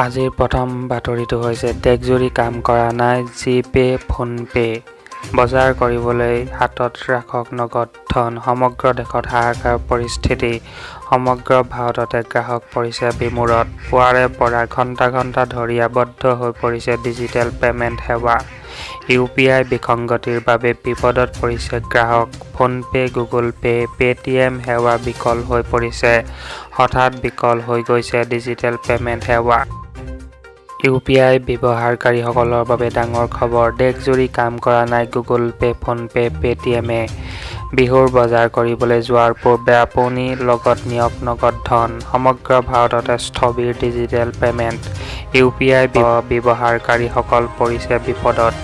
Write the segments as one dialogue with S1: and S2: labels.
S1: আজিৰ প্ৰথম বাতৰিটো হৈছে টেক্সজুৰি কাম কৰা নাই জিপে ফোনপে বজাৰ কৰিবলৈ হাতত ৰাখক নগদ ধন সমগ্ৰ দেশত হাহাকাৰ পৰিস্থিতি সমগ্ৰ ভাৰততে গ্ৰাহক পৰিছে বিমূৰত পুৱাৰে পৰা ঘণ্টা ধৰি আবদ্ধ হৈ পৰিছে ডিজিটেল পেমেণ্ট সেৱা UPI বিসংগতিৰ বাবে বিপদত পৰিছে গ্ৰাহক ফোনপে গুগল পে পেটিএম সেৱা বিকল হৈ পৰিছে হঠাৎ বিকল হৈ গৈছে ডিজিটেল পেমেণ্ট সেৱা UPI ব্যৱহাৰকাৰীসকলৰ বাবে ডাঙৰ খবৰ দেশজুৰি কাম কৰা নাই গুগল পে ফোনপে পেটিএমে বিহুৰ বজাৰ কৰিবলৈ যোৱাৰ পূৰ্বে আপুনি লগত নিয়ক নগদ ধন সমগ্ৰ ভাৰততে স্থবিৰ ডিজিটেল পেমেণ্ট UPI ব্যৱহাৰকাৰীসকল পৰিছে বিপদত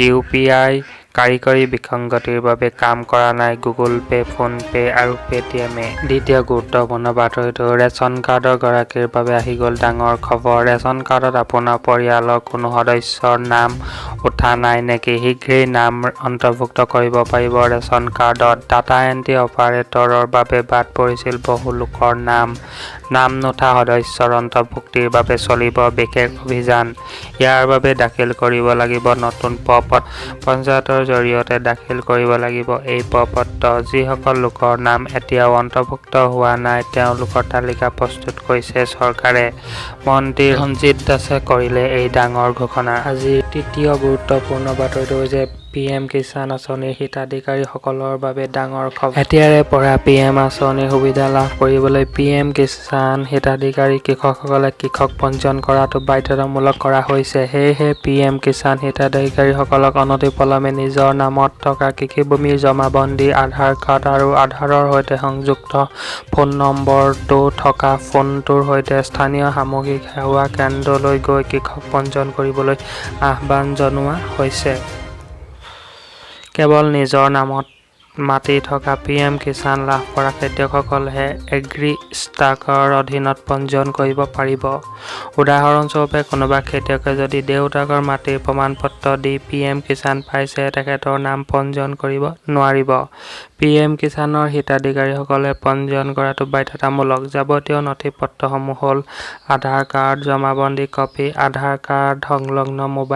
S1: UPI কাৰিকৰী বিসংগতিৰ বাবে কাম কৰা নাই গুগল পে ফোনপে আৰু পেটিএমে দ্বিতীয় গুৰুত্বপূৰ্ণ বাতৰিটো ৰেচন কাৰ্ডৰ গৰাকীৰ বাবে আহি গ'ল ডাঙৰ খবৰ ৰেচন কাৰ্ডত আপোনাৰ পৰিয়ালৰ কোনো সদস্যৰ নাম উঠা নাই নেকি শীঘ্ৰেই নাম অন্তৰ্ভুক্ত কৰিব পাৰিব ৰেচন কাৰ্ডত ডাটা এণ্ট্ৰি অপাৰেটৰৰ বাবে বাদ পৰিছিল বহু লোকৰ নাম নুঠা সদস্যৰ অন্তৰ্ভুক্তিৰ বাবে চলিব বিশেষ অভিযান ইয়াৰ বাবে দাখিল কৰিব লাগিব নতুন পত্ৰ পঞ্চায়তৰ জৰিয়তে দাখিল কৰিব লাগিব এই পত্ৰ যিসকল লোকৰ নাম এতিয়াও অন্তৰ্ভুক্ত হোৱা নাই তেওঁলোকৰ তালিকা প্ৰস্তুত কৰিছে চৰকাৰে মন্ত্ৰী ৰঞ্জিত দাসে কৰিলে এই ডাঙৰ ঘোষণা আজিৰ তৃতীয় গুৰুত্বপূৰ্ণ বাতৰিটো হৈছে PM কিষাণ আঁচনিৰ হিতাধিকাৰীসকলৰ বাবে ডাঙৰ খবৰ এতিয়াৰে পৰা PM আঁচনিৰ সুবিধা লাভ কৰিবলৈ PM কিষাণ হিতাধিকাৰী কৃষকসকলে কৃষক পঞ্জীয়ন কৰাটো বাধ্যতামূলক কৰা হৈছে সেয়েহে PM কিষাণ হিতাধিকাৰীসকলক অনতিপলমে নিজৰ নামত থকা কৃষিভূমিৰ জমাবন্দী আধাৰ কাৰ্ড আৰু আধাৰৰ সৈতে সংযুক্ত ফোন নম্বৰটো থকা ফোনটোৰ সৈতে স্থানীয় সামগ্ৰিক সেৱা কেন্দ্ৰলৈ গৈ কৃষক পঞ্জীয়ন কৰিবলৈ আহ্বান জনোৱা হৈছে কেৱল নিজৰ নামত মাটি থকা PM কিষাণ লাভ কৰা খেতিয়কসকলেহে এগ্ৰি ষ্টাকৰ অধীনত পঞ্জীয়ন কৰিব পাৰিব উদাহৰণস্বৰূপে কোনোবা খেতিয়কে যদি দেউতাকৰ মাটিৰ প্ৰমাণপত্ৰ দি PM কিষাণ পাইছে তেখেতৰ নাম পঞ্জীয়ন কৰিব নোৱাৰিব PM কিষাণৰ হিতাধিকাৰীসকলে পঞ্জীয়ন কৰাটো বাধ্যতামূলক যাৱতীয় নথিপত্ৰসমূহ হ'ল আধাৰ কাৰ্ড জমাবন্দী কপি আধাৰ কাৰ্ড সংলগ্ন মোবাইল